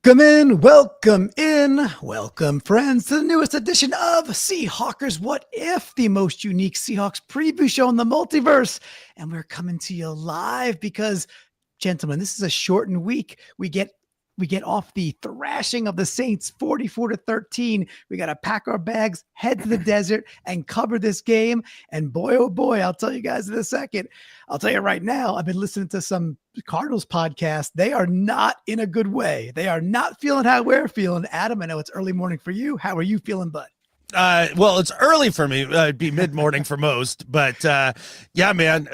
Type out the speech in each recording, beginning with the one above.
Welcome friends to the newest edition of Seahawkers What If, the most unique Seahawks preview show in the multiverse. And we're coming to you live because, gentlemen, this is a shortened week. We get off the thrashing of the Saints 44-13. We got to pack our bags, head to the desert, and cover this game. And boy, oh boy, I'll tell you guys in a second. I'll tell you right now, I've been listening to some Cardinals podcast. They are not in a good way. They are not feeling how we're feeling. Adam, I know it's early morning for you. How are you feeling, bud? Well, it's early for me. It'd be mid-morning for most. But, yeah, man,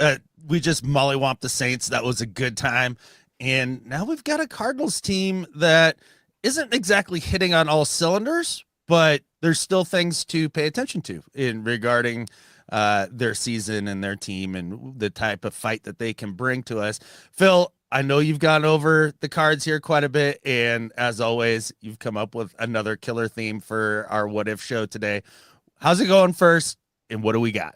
we just mollywomped the Saints. That was a good time. And now we've got a Cardinals team that isn't exactly hitting on all cylinders, but there's still things to pay attention to regarding their season and their team and the type of fight that they can bring to us. Phil, I know you've gone over the cards here quite a bit, and as always, you've come up with another killer theme for our What If show today. How's it going first, and what do we got?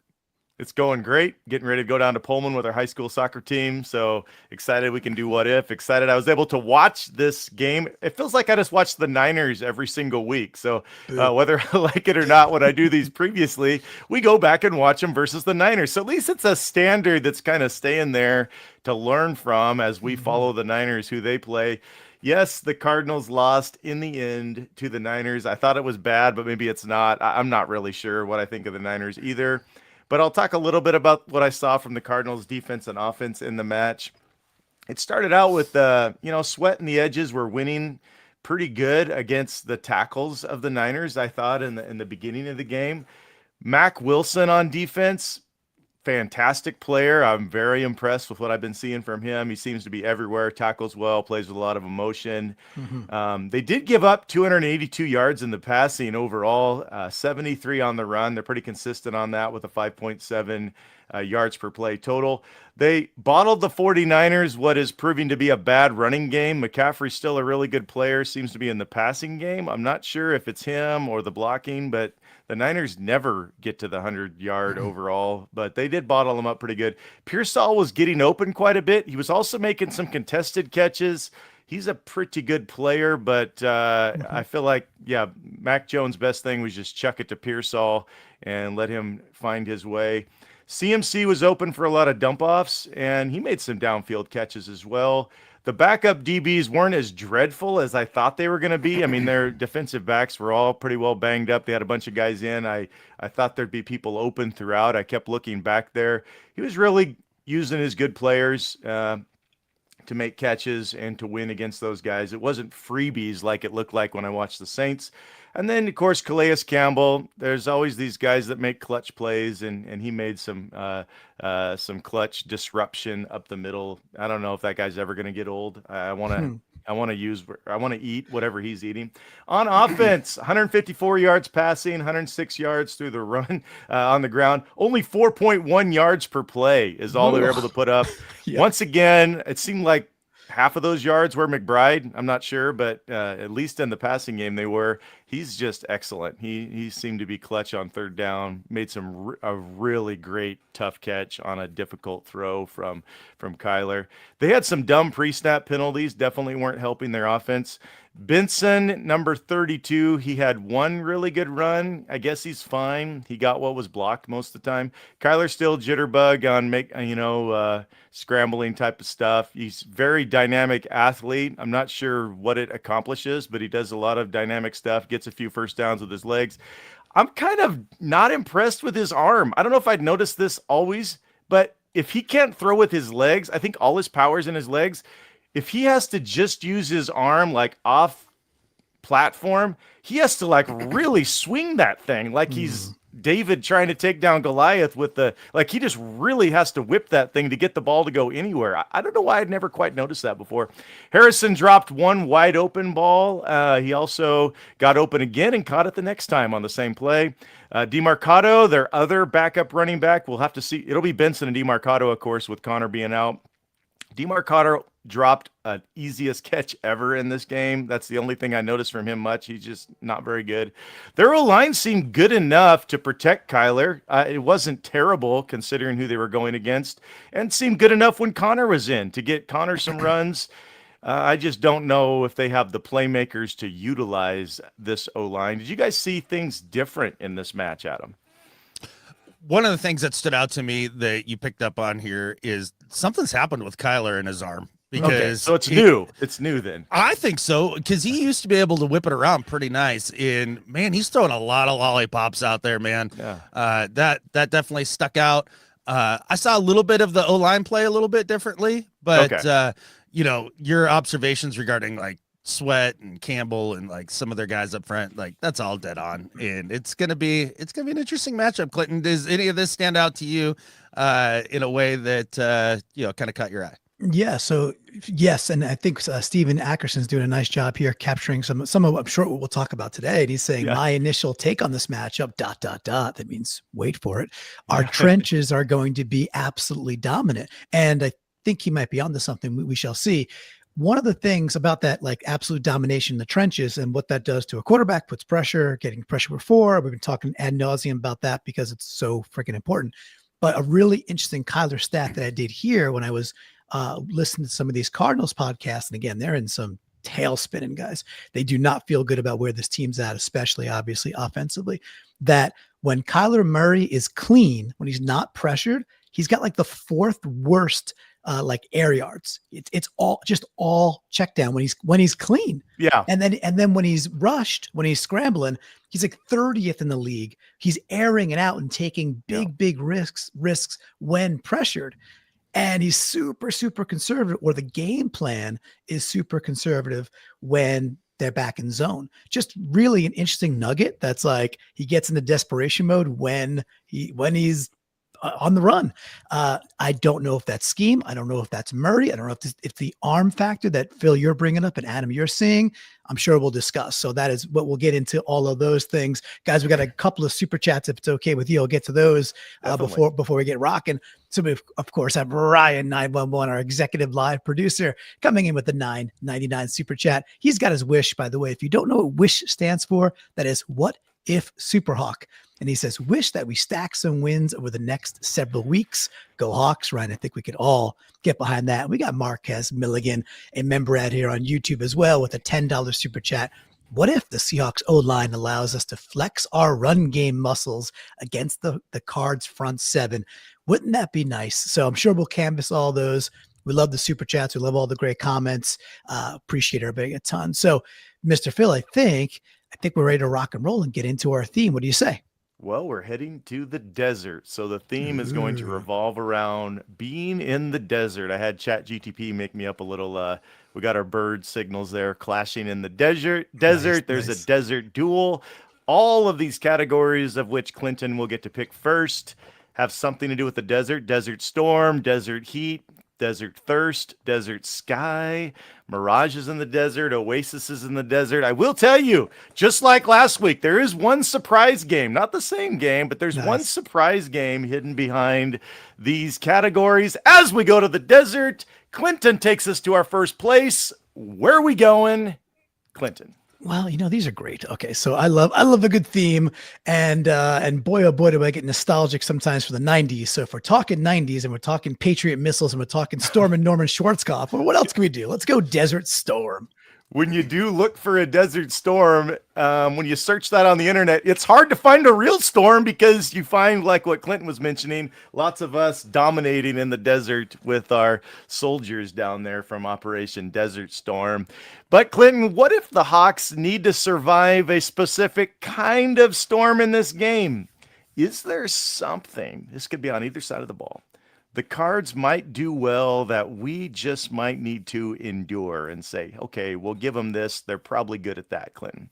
It's going great. Getting ready to go down to Pullman with our high school soccer team. So excited we can do What If. Excited I was able to watch this game. It feels like I just watch the Niners every single week. So whether I like it or not, when I do these previously, we go back and watch them versus the Niners. So at least it's a standard that's kind of staying there to learn from as we follow the Niners, who they play. Yes, the Cardinals lost in the end to the Niners. I thought it was bad, but maybe it's not. I'm not really sure what I think of the Niners either. But I'll talk a little bit about what I saw from the Cardinals defense and offense in the match. It started out with, Sweat and the edges were winning pretty good against the tackles of the Niners, I thought, in the beginning of the game. Mac Wilson on defense, fantastic player. I'm very impressed with what I've been seeing from him. He seems to be everywhere, tackles well, plays with a lot of emotion. They did give up 282 yards in the passing overall, 73 on the run. They're pretty consistent on that with a 5.7 yards per play total. They bottled the 49ers, what is proving to be a bad running game. McCaffrey's still a really good player, seems to be in the passing game. I'm not sure if it's him or the blocking, but the Niners never get to the 100-yard overall, but they did bottle them up pretty good. Pearsall was getting open quite a bit. He was also making some contested catches. He's a pretty good player, but I feel like, Mac Jones' best thing was just chuck it to Pearsall and let him find his way. CMC was open for a lot of dump-offs, and he made some downfield catches as well. The backup DBs weren't as dreadful as I thought they were going to be. I mean, their defensive backs were all pretty well banged up. They had a bunch of guys in. I thought there'd be people open throughout. I kept looking back there. He was really using his good players to make catches and to win against those guys. It wasn't freebies like it looked like when I watched the Saints. And then, of course, Calais Campbell. There's always these guys that make clutch plays, and he made some clutch disruption up the middle. I don't know if that guy's ever going to get old. I want to eat whatever he's eating. On offense, 154 yards passing, 106 yards through the run on the ground. Only 4.1 yards per play is all they were able to put up. Once again, it seemed like half of those yards were McBride. I'm not sure, but at least in the passing game they were. He's just excellent. He seemed to be clutch on third down. Made a really great tough catch on a difficult throw from Kyler. They had some dumb pre-snap penalties. Definitely weren't helping their offense. Benson, number 32, he had one really good run. I guess he's fine. He got what was blocked most of the time. Kyler still jitterbug on scrambling type of stuff. He's very dynamic athlete. I'm not sure what it accomplishes, but he does a lot of dynamic stuff, gets a few first downs with his legs. I'm kind of not impressed with his arm. I don't know if I'd noticed this always, but if he can't throw with his legs, I think all his power's in his legs. If he has to just use his arm like off platform, he has to like really swing that thing like he's David trying to take down Goliath with he just really has to whip that thing to get the ball to go anywhere. I don't know why I'd never quite noticed that before. Harrison dropped one wide open ball. He also got open again and caught it the next time on the same play. DeMarcado, their other backup running back, we'll have to see. It'll be Benson and DeMarcado, of course, with Connor being out. DeMarcado dropped an easiest catch ever in this game. That's the only thing I noticed from him much. He's just not very good. Their O-line seemed good enough to protect Kyler. It wasn't terrible considering who they were going against, and seemed good enough when Connor was in to get Connor some runs. I just don't know if they have the playmakers to utilize this O-line. Did you guys see things different in this match, Adam? One of the things that stood out to me that you picked up on here is something's happened with Kyler and his arm. Because okay, so it's new. It's new then. I think so, because he used to be able to whip it around pretty nice. And man, he's throwing a lot of lollipops out there, man. Yeah. That definitely stuck out. I saw a little bit of the O-line play a little bit differently, but Okay. Your observations regarding like Sweat and Campbell and like some of their guys up front, like that's all dead on. And it's gonna be an interesting matchup. Clinton, does any of this stand out to you in a way that kind of caught your eye? Yeah. So yes, and I think Steven Ackerson's doing a nice job here capturing some of I'm sure what we'll talk about today. And he's saying Yeah. my initial take on this matchup. ... That means wait for it. Our trenches are going to be absolutely dominant, and I think he might be onto something. We shall see. One of the things about that, like absolute domination in the trenches and what that does to a quarterback, puts pressure, getting pressure before. We've been talking ad nauseum about that because it's so freaking important. But a really interesting Kyler stat that I did here when I was listening to some of these Cardinals podcasts, and again, they're in some tail spinning, guys. They do not feel good about where this team's at, especially obviously offensively. That when Kyler Murray is clean, when he's not pressured, he's got like the fourth worst like air yards. It's all check down when he's clean. Yeah. And then when he's rushed, when he's scrambling, he's like 30th in the league. He's airing it out and taking big risks when pressured. And he's super, super conservative, or the game plan is super conservative when they're back in zone. Just really an interesting nugget. That's like he gets into desperation mode when he's on the run. I don't know if that's scheme. I don't know if that's Murray. I don't know if the arm factor that Phil you're bringing up and Adam you're seeing. I'm sure we'll discuss. So that is what we'll get into, all of those things, guys. We got a couple of super chats. If it's okay with you, I'll get to those before we get rocking. So we of course have Ryan 911, our executive live producer, coming in with the $9.99 super chat. He's got his wish, by the way. If you don't know what wish stands for, that is what if Superhawk. And he says, wish that we stack some wins over the next several weeks. Go Hawks, Ryan. I think we could all get behind that. We got Marquez Milligan, a member out here on YouTube as well, with a $10 super chat. What if the Seahawks O-line allows us to flex our run game muscles against the Cards front seven? Wouldn't that be nice? So I'm sure we'll canvas all those. We love the super chats. We love all the great comments. Appreciate everybody a ton. So, Mr. Phil, I think we're ready to rock and roll and get into our theme. What do you say? Well, we're heading to the desert. So the theme is going to revolve around being in the desert. I had ChatGTP make me up a little, we got our bird signals there clashing in the desert. There's a desert duel. All of these categories, of which Clinton will get to pick first, have something to do with the desert. Desert storm, desert heat, desert thirst, desert sky, mirages in the desert, oases in the desert. I will tell you, just like last week, there is one surprise game, not the same game, but there's one surprise game hidden behind these categories. As we go to the desert, Clinton takes us to our first place. Where are we going, Clinton? Well, these are great. Okay, so I love a good theme, and boy, oh boy, do I get nostalgic sometimes for the 90s. So if we're talking 90s and we're talking Patriot missiles and we're talking Storm and Norman Schwarzkopf, well, what else can we do? Let's go Desert Storm. When you do look for a desert storm, when you search that on the internet, it's hard to find a real storm because you find, like what Clinton was mentioning, lots of us dominating in the desert with our soldiers down there from Operation Desert Storm. But Clinton, what if the Hawks need to survive a specific kind of storm in this game? Is there something, this could be on either side of the ball, the Cards might do well that we just might need to endure and say, okay, we'll give them this. They're probably good at that, Clinton.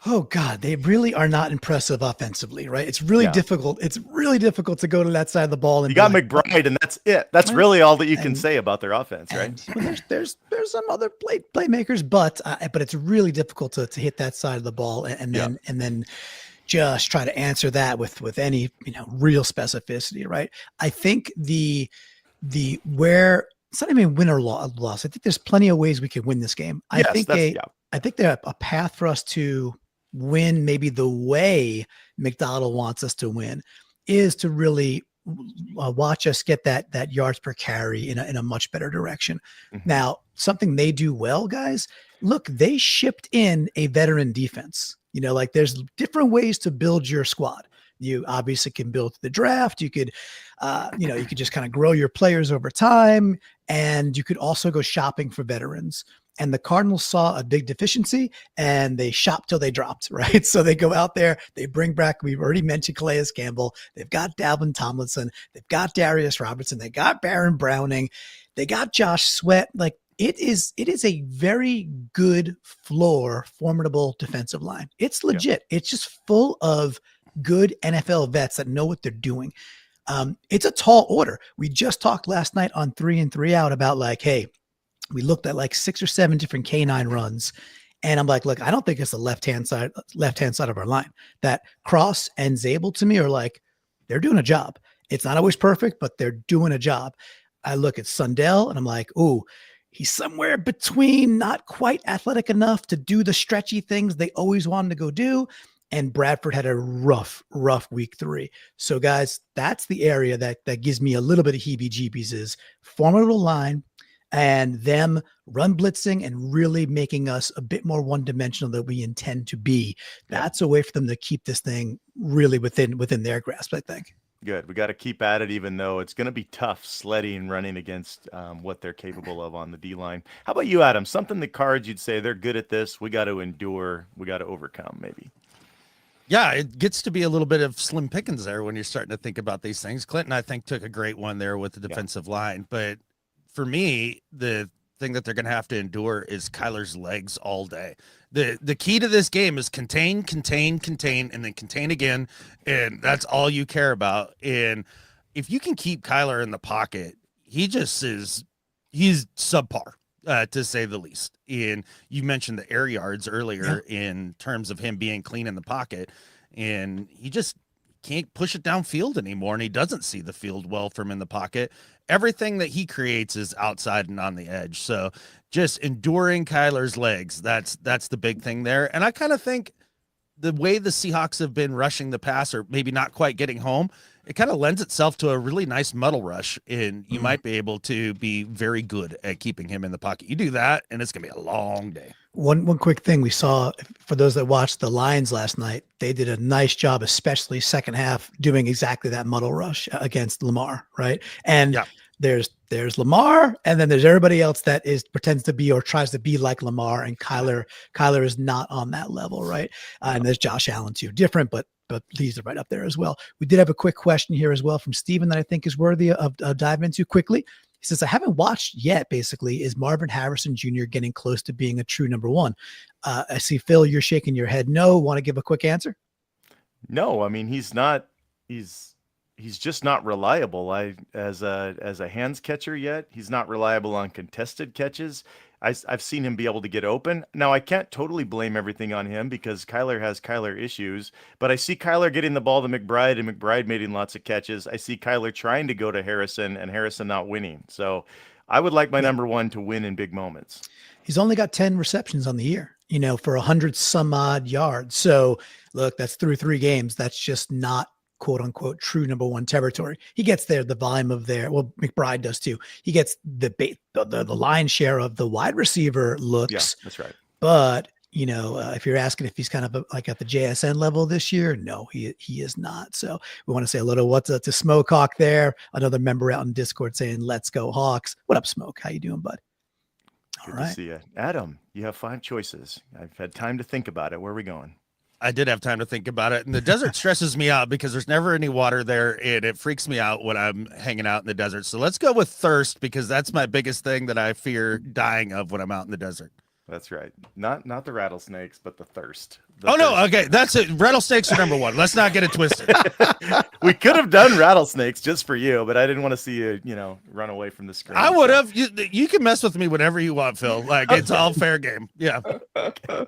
Oh God, they really are not impressive offensively, right? It's really difficult. It's really difficult to go to that side of the ball. And you got McBride, and that's it. That's really all that you can say about their offense, right? Well, there's some other playmakers, but it's really difficult to hit that side of the ball and then just try to answer that with any real specificity, right? I think the where it's not even win or loss. I think there's plenty of ways we can win this game. I think there's a path for us to win, maybe the way Macdonald wants us to win, is to really watch us get that yards per carry in a much better direction. Mhm. Now, something they do well, guys, look, they shipped in a veteran defense. Like there's different ways to build your squad. You obviously can build the draft. You could, you could just kind of grow your players over time, and you could also go shopping for veterans. And the Cardinals saw a big deficiency and they shopped till they dropped, right? So they go out there, they bring back, we've already mentioned Calais Campbell. They've got Dalvin Tomlinson. They've got Darius Robertson. They got Baron Browning. They got Josh Sweat. Like it is a very good floor, formidable defensive line. It's legit. Yeah. It's just full of good NFL vets that know what they're doing. It's a tall order. We just talked last night on 3 and 3 Out about like, hey, we looked at like 6 or 7 different K9 runs. And I'm like, look, I don't think it's the left-hand side of our line. That Cross and Zabel to me are like, they're doing a job. It's not always perfect, but they're doing a job. I look at Sundell and I'm like, ooh, he's somewhere between not quite athletic enough to do the stretchy things they always wanted to go do. And Bradford had a rough week 3. So guys, that's the area that gives me a little bit of heebie-jeebies is formidable line, and them run blitzing and really making us a bit more one-dimensional than we intend to be. That's a way for them to keep this thing really within their grasp, I think. Good. We got to keep at it, even though it's going to be tough sledding, running against what they're capable of on the D-line. How about you, Adam? Something the Cards, you'd say they're good at this. We got to endure. We got to overcome, maybe. Yeah, it gets to be a little bit of slim pickings there when you're starting to think about these things. Clinton, I think, took a great one there with the defensive line, but for me, the thing that they're going to have to endure is Kyler's legs all day. The key to this game is contain, and then contain again, and that's all you care about. And if you can keep Kyler in the pocket, he's subpar, to say the least. And you mentioned the air yards earlier in terms of him being clean in the pocket, and he just can't push it downfield anymore, and he doesn't see the field well from in the pocket. Everything that he creates is outside and on the edge. So just enduring Kyler's legs, that's the big thing there. And I kind of think the way the Seahawks have been rushing the pass, or maybe not quite getting home, it kind of lends itself to a really nice muddle rush, and you might be able to be very good at keeping him in the pocket. You do that, and it's going to be a long day. One quick thing we saw, for those that watched the Lions last night, they did a nice job, especially second half, doing exactly that muddle rush against Lamar, right? And there's Lamar, and then there's everybody else that pretends to be or tries to be like Lamar, and Kyler is not on that level, right? And there's Josh Allen too, different, but these are right up there as well. We did have a quick question here as well from Steven that I think is worthy of diving into quickly. He says, I haven't watched yet, basically. Is Marvin Harrison Jr. getting close to being a true number one? I see, Phil, you're shaking your head. No. Want to give a quick answer? No, I mean, he's not. He's just not reliable. As a hands catcher yet. He's not reliable on contested catches. I've seen him be able to get open. Now, I can't totally blame everything on him because Kyler has Kyler issues, but I see Kyler getting the ball to McBride and McBride making lots of catches. I see Kyler trying to go to Harrison and Harrison not winning. So I would like my number one to win in big moments. He's only got 10 receptions on the year, for 100 some odd yards. So look, that's through 3 games. That's just not quote unquote true number one territory. He gets there, the volume of well, McBride does too. He gets the lion's share of the wide receiver looks. Yeah, that's right. But if you're asking if he's kind of like at the JSN level this year, no, he is not. So we want to say a little what's up to Smoke Hawk there. Another member out in Discord saying, let's go Hawks. What up, Smoke? How you doing, bud? Good to see you. Adam, you have 5 choices. I've had time to think about it. Where are we going? I did have time to think about it. And the desert stresses me out because there's never any water there, and it freaks me out when I'm hanging out in the desert. So let's go with thirst, because that's my biggest thing that I fear dying of when I'm out in the desert. That's right. Not the rattlesnakes, but the thirst. No, okay, that's it. Rattlesnakes are number one. Let's not get it twisted. We could have done rattlesnakes just for you, but I didn't want to see you, run away from the screen. I would have. You can mess with me whenever you want, Phil. Like, it's all fair game. Yeah. Okay.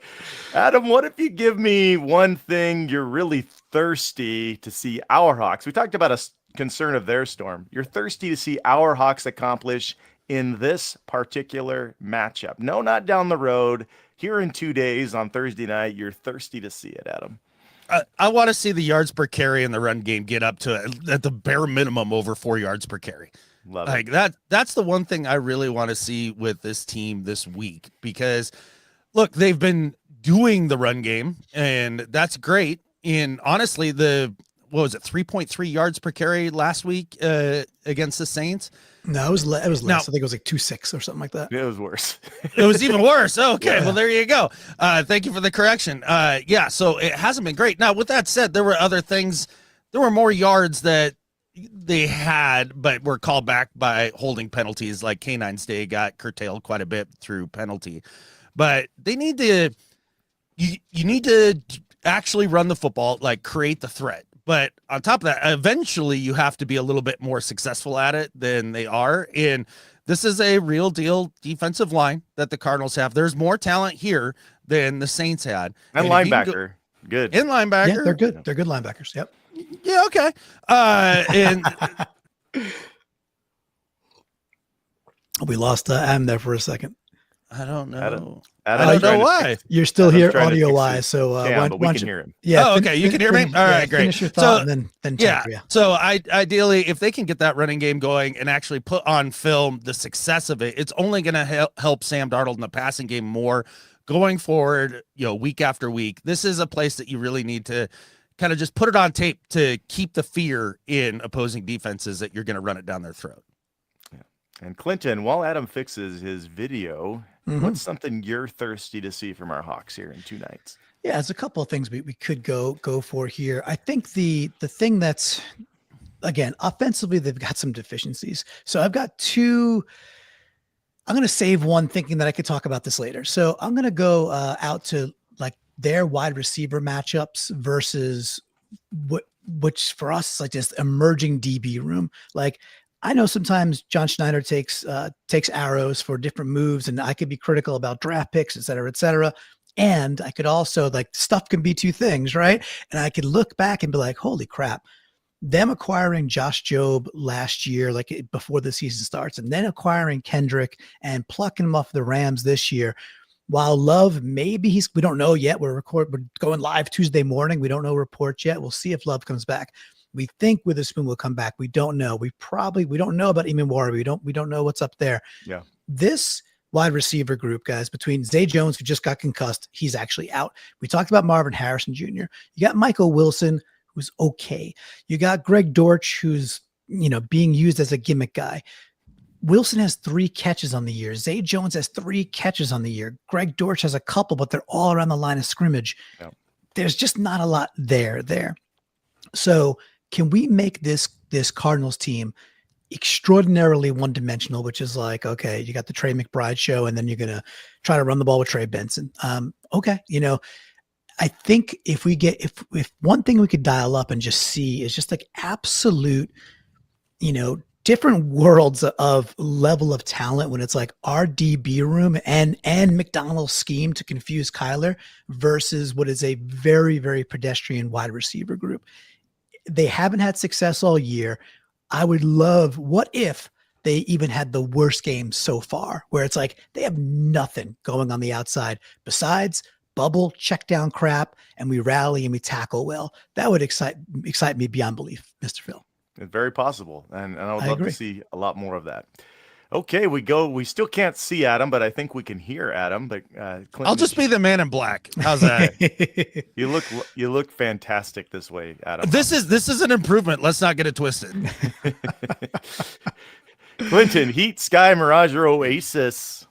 Adam, what if you give me one thing you're really thirsty to see our Hawks? We talked about a concern of their storm. You're thirsty to see our Hawks accomplish in this particular matchup. No, not down the road. Here in 2 days on Thursday night, you're thirsty to see it, Adam. I want to see the yards per carry in the run game get up to at the bare minimum over 4 yards per carry. Love like it. that's the one thing I really want to see with this team this week, because look, they've been doing the run game and that's great. And honestly, what was it, 3.3 yards per carry last week against the Saints? No, it was less. Now, I think it was like 2.6 or something like that. It was worse. It was even worse. Okay, Yeah. well, there you go. Thank you for the correction. Yeah, so it hasn't been great. Now, with that said, there were other things. There were more yards that they had, but were called back by holding penalties. Like Canine's Day got curtailed quite a bit through penalty. But they need to, you need to actually run the football, like create the threat. But on top of that, eventually you have to be a little bit more successful at it than they are. And this is a real deal defensive line that the Cardinals have. There's more talent here than the Saints had. And linebacker. Good. In linebacker. Yeah, they're good. They're good linebackers. Yep. Yeah, okay. And we lost Adam there for a second. I don't know. Adam, I don't know why. You're still Adam's here trying to audio fix wise, his so but we can hear him. Yeah. Oh, okay. You can hear me? All right, great. Finish your thought So, and then Yeah. yeah. So ideally, if they can get that running game going and actually put on film the success of it, it's only going to help Sam Darnold in the passing game more going forward, week after week. This is a place that you really need to kind of just put it on tape to keep the fear in opposing defenses that you're going to run it down their throat. Yeah. And Clinton, while Adam fixes his video, what's something you're thirsty to see from our Hawks here in 2 nights? Yeah, there's a couple of things we could go for here. I think the thing that's, again, offensively, they've got some deficiencies. So I've got two. I'm going to save one thinking that I could talk about this later. So I'm going to go out to like their wide receiver matchups versus which for us is like this emerging DB room. Like, I know sometimes John Schneider takes arrows for different moves, and I could be critical about draft picks, et cetera, et cetera. And I could also, like, stuff can be two things, right? And I could look back and be like, holy crap, them acquiring Josh Jobe last year, like before the season starts, and then acquiring Kendrick and plucking him off the Rams this year. While Love, maybe we don't know yet. We're going live Tuesday morning. We don't know reports yet. We'll see if Love comes back. We think Witherspoon will come back. We don't know. We don't know about Eamon. We don't know what's up there. Yeah. This wide receiver group, guys, between Zay Jones, who just got concussed, he's actually out. We talked about Marvin Harrison Jr. You got Michael Wilson, who's okay. You got Greg Dortch, who's being used as a gimmick guy. Wilson has 3 catches on the year. Zay Jones has 3 catches on the year. Greg Dortch has a couple, but they're all around the line of scrimmage. Yeah. There's just not a lot there. So can we make this Cardinals team extraordinarily one-dimensional, which is like, okay, you got the Trey McBride show, and then you're going to try to run the ball with Trey Benson. Okay. I think if one thing we could dial up and just see is just like absolute, different worlds of level of talent when it's like our DB room and Macdonald's scheme to confuse Kyler versus what is a very, very pedestrian wide receiver group. They haven't had success all year. I would love, what if they even had the worst game so far, where it's like they have nothing going on the outside besides bubble check down crap, and we rally and we tackle well. That would excite me beyond belief, Mr. Phil. It's very possible. And I would I love agree. to see a lot more of that. Okay, we still can't see Adam, but I think we can hear Adam. But Clinton, I'll just be the man in black. How's that? you look fantastic this way, Adam. This is an improvement. Let's not get it twisted. Clinton, Heat, Sky, Mirage, or Oasis?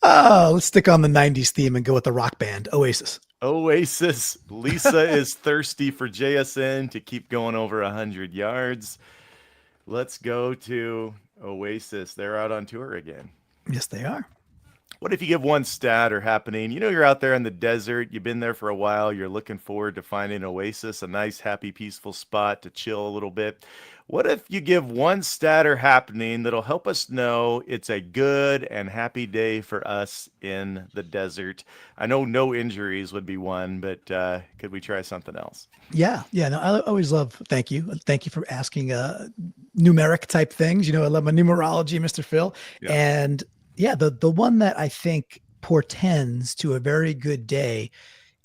Oh, let's stick on the 90s theme and go with the rock band, Oasis. Oasis. Lisa is thirsty for JSN to keep going over 100 yards. Let's go to Oasis. They're out on tour again. Yes, they are. What if you give one stat or happening? You're out there in the desert. You've been there for a while. You're looking forward to finding Oasis, a nice, happy, peaceful spot to chill a little bit. What if you give one stat or happening that'll help us know it's a good and happy day for us in the desert? I know no injuries would be one, but could we try something else? Yeah. No, I always love. Thank you for asking numeric type things. I love my numerology, Mr. Phil. Yeah. And yeah, the one that I think portends to a very good day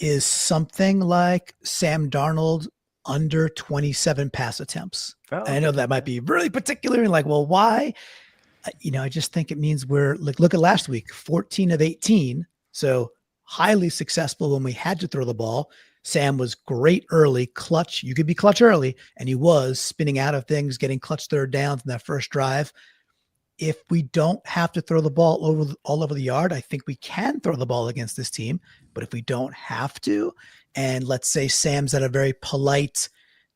is something like Sam Darnold under 27 pass attempts. Oh, I know that might be really particular and like, well, why? I just think it means we're like, look at last week, 14 of 18. So highly successful when we had to throw the ball. Sam was great early, clutch. You could be clutch early, and he was spinning out of things, getting clutch third downs in that first drive. If we don't have to throw the ball all over the yard, I think we can throw the ball against this team. But if we don't have to, and let's say Sam's at a very polite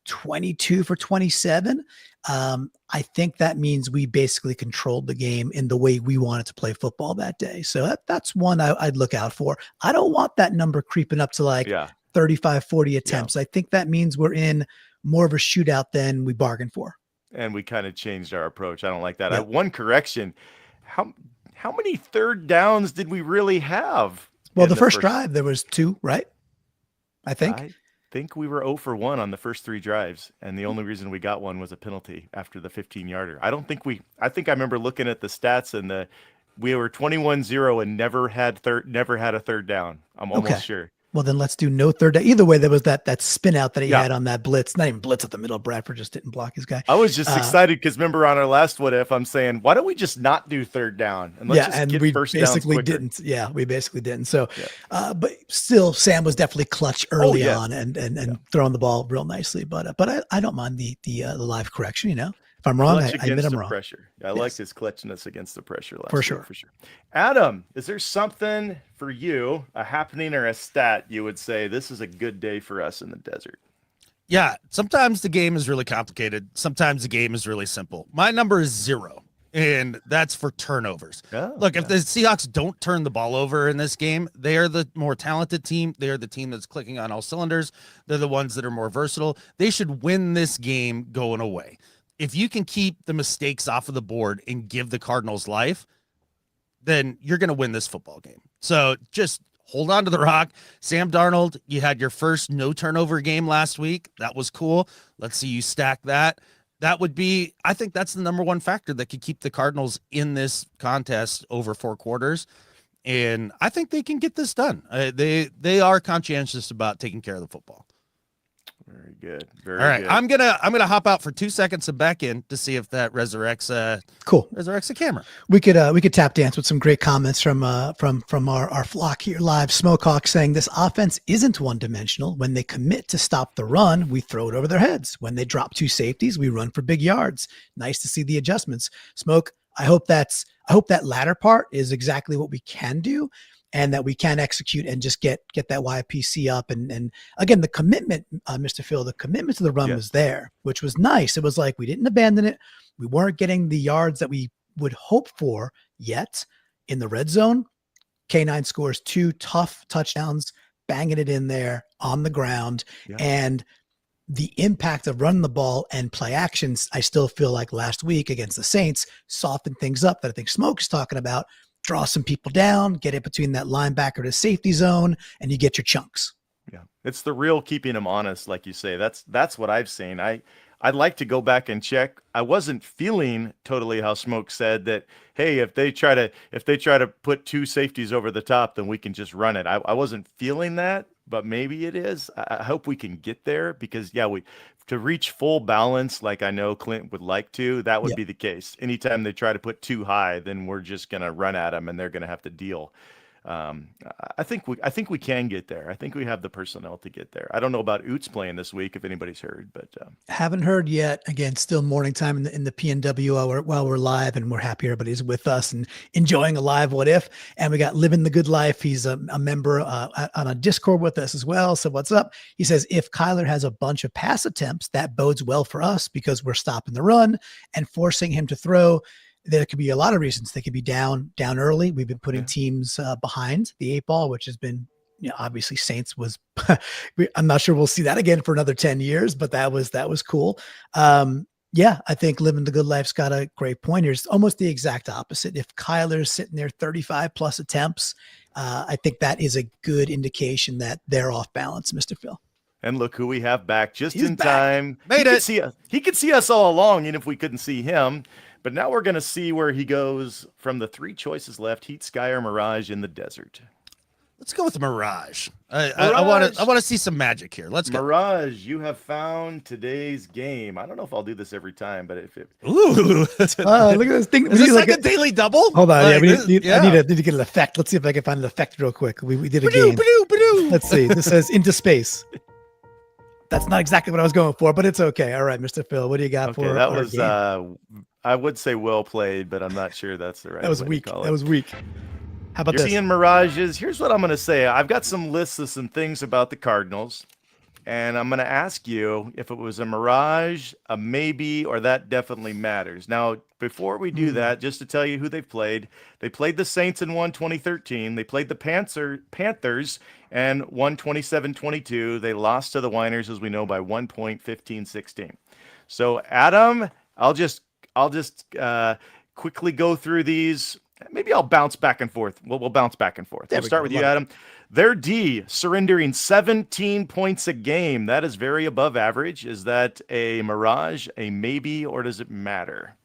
22 for 27, I think that means we basically controlled the game in the way we wanted to play football that day. So that's one I'd look out for. I don't want that number creeping up to like 35, 40 attempts. I think that means we're in more of a shootout than we bargained for. And we kind of changed our approach. I don't like that. Yep. One correction. How many third downs did we really have? Well, the first drive, there was 2, right? I think we were 0 for 1 on the first 3 drives. And the only reason we got one was a penalty after the 15-yarder. I think I remember looking at the stats and we were 21-0 and never had a third down. I'm almost sure. Well, then let's do no third down. Either way, there was that spin out that he had on that blitz. Not even blitz at the middle. Bradford just didn't block his guy. I was just excited because remember on our last What If, I'm saying, why don't we just not do third down? And let's just get first basically didn't. Yeah, we basically didn't. So, but still, Sam was definitely clutch early on and throwing the ball real nicely. But I don't mind the live correction, If I'm wrong, I admit I'm wrong. Pressure. I liked his clutchness against the pressure last for sure. For sure. Adam, is there something for you, a happening or a stat you would say this is a good day for us in the desert? Yeah, sometimes the game is really complicated. Sometimes the game is really simple. My number is 0, and that's for turnovers. Look, if the Seahawks don't turn the ball over in this game, they are the more talented team. They are the team that's clicking on all cylinders. They're the ones that are more versatile. They should win this game going away. If you can keep the mistakes off of the board and give the Cardinals life, then you're going to win this football game. So just hold on to the rock. Sam Darnold, you had your first no turnover game last week. That was cool. Let's see you stack that. That would be, I think that's the number one factor that could keep the Cardinals in this contest over 4 quarters. And I think they can get this done. They are conscientious about taking care of the football. Very good. All right. Good. I'm gonna hop out for 2 seconds and back in to see if that resurrects resurrects the camera. We could tap dance with some great comments from our flock here live. Smokehawk saying this offense isn't one dimensional. When they commit to stop the run, we throw it over their heads. When they drop 2 safeties, we run for big yards. Nice to see the adjustments. Smoke, I hope that latter part is exactly what we can do. And that we can execute and just get that YPC up. And again, the commitment, Mr. Phil, the commitment to the run was there, which was nice. It was like we didn't abandon it. We weren't getting the yards that we would hope for yet in the red zone. K9 scores 2 tough touchdowns, banging it in there on the ground. Yeah. And the impact of running the ball and play actions, I still feel like last week against the Saints softened things up that I think Smoke is talking about. Draw some people down, get it between that linebacker to safety zone, and you get your chunks. Yeah, it's the real keeping them honest, like you say. That's what I've seen. I'd like to go back and check. I wasn't feeling totally how Smoke said that. Hey, if they try to put 2 safeties over the top, then we can just run it. I wasn't feeling that, but maybe it is. I hope we can get there because to reach full balance, like I know Clint would like to, that would be the case. Anytime they try to put too high, then we're just going to run at them and they're going to have to deal. I think we can get there. I think we have the personnel to get there. I don't know about Oots playing this week, if anybody's heard, but haven't heard yet. Again, still morning time in the PNW while we're live, and we're happy everybody's with us and enjoying a live What If. And we got Living the Good Life. He's a member on a Discord with us as well. So what's up? He says, if Kyler has a bunch of pass attempts, that bodes well for us because we're stopping the run and forcing him to throw. There could be a lot of reasons. They could be down early. We've been putting teams behind the 8 ball, which has been, obviously Saints was, I'm not sure we'll see that again for another 10 years, but that was cool. I think Living the Good Life's got a great point here. It's almost the exact opposite. If Kyler's sitting there 35 plus attempts, I think that is a good indication that they're off balance, Mr. Phil. And look who we have back just in time. Made it. He could see us all along, even if we couldn't see him. But now we're going to see where he goes from the 3 choices left: Heat, Sky, or Mirage in the desert. Let's go with Mirage. I want to see some magic here. Let's go. Mirage, you have found today's game. I don't know if I'll do this every time, but if it... Ooh, look at this thing. Is this like a daily double? Hold on, like, I need to get an effect. Let's see if I can find an effect real quick. We did a game. Let's see. This says into space. That's not exactly what I was going for, but it's okay. All right, Mr. Phil, what do you got for that our was game? I would say well played, but I'm not sure that's the right. That was weak. That was weak. How about You're this? seeing mirages. Here's what I'm going to say. I've got some lists of some things about the Cardinals, and I'm going to ask you if it was a mirage, a maybe, or that definitely matters. Now, before we do that, just to tell you who they played the Saints and won 2013. They played the Panthers and won 27-22. They lost to the Winers, as we know, by 1 point, 15-16. So, Adam, I'll just quickly go through these. Maybe I'll bounce back and forth. We'll bounce back and forth. We'll start with you, Adam. Their D surrendering 17 points a game. That is very above average. Is that a mirage, a maybe, or does it matter?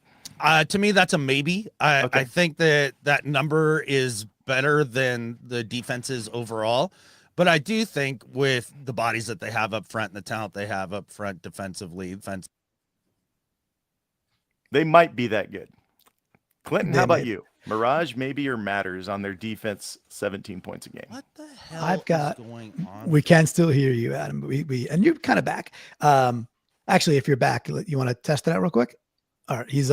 To me, that's a maybe. I think that number is better than the defenses overall. But I do think with the bodies that they have up front and the talent they have up front defensively, they might be that good. Clinton, how about you? Mirage, maybe, or matters on their defense, 17 points a game. What the hell is going on? We can still hear you, Adam. And you're kind of back. Actually, if you're back, you want to test it out real quick? All right, he's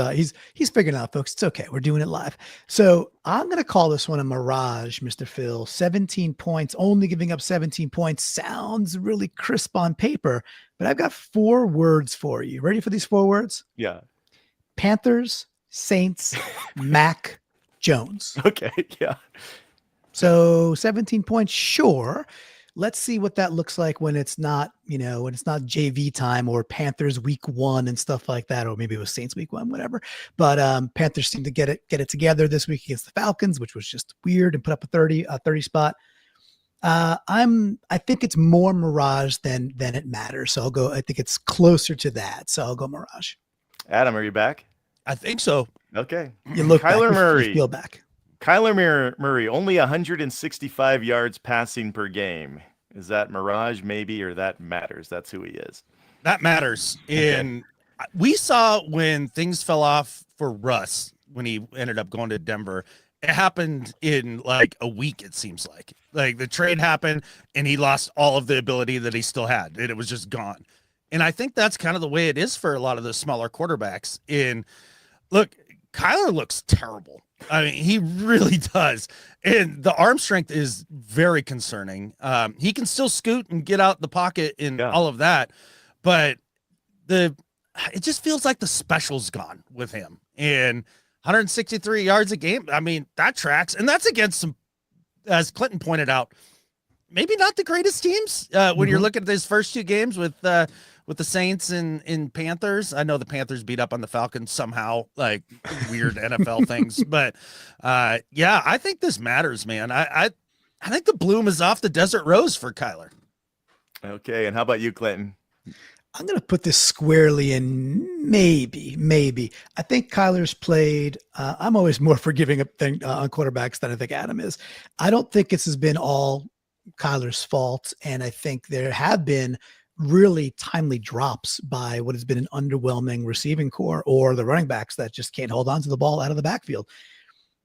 figuring it out, folks. It's okay. We're doing it live. So I'm going to call this one a mirage, Mr. Phil. 17 points, only giving up 17 points. Sounds really crisp on paper, but I've got 4 words for you. Ready for these 4 words? Yeah. Panthers, Saints, Mac Jones. Okay, yeah. So 17 points, sure. Let's see what that looks like when it's not, when it's not JV time or Panthers week 1 and stuff like that, or maybe it was Saints week 1, whatever. But Panthers seem to get it together this week against the Falcons, which was just weird, and put up a 30 spot. I think it's more mirage than it matters. So I think it's closer to that. So I'll go mirage. Adam, are you back? I think so. Okay. You look Kyler back, Murray. you feel back. Kyler Murray, only 165 yards passing per game. Is that mirage, maybe, or that matters? That's who he is. That matters. And we saw when things fell off for Russ when he ended up going to Denver. It happened in like a week, it seems like. Like the trade happened and he lost all of the ability that he still had, and it was just gone. And I think that's kind of the way it is for a lot of the smaller quarterbacks. Look, Kyler looks terrible. I mean, he really does. And the arm strength is very concerning. He can still scoot and get out the pocket and all of that. But it just feels like the special's gone with him. And 163 yards a game, I mean, that tracks. And that's against some, as Clinton pointed out, maybe not the greatest teams when you're looking at these first 2 games with the Saints and Panthers. I know the Panthers beat up on the Falcons somehow, like weird NFL things, but yeah, I think this matters, man. I think the bloom is off the desert rose for Kyler. Okay, and how about you, Clinton? I'm going to put this squarely in maybe. I think Kyler's played. I'm always more forgiving on quarterbacks than I think Adam is. I don't think this has been all Kyler's fault, and I think there have been really timely drops by what has been an underwhelming receiving core or the running backs that just can't hold on to the ball out of the backfield.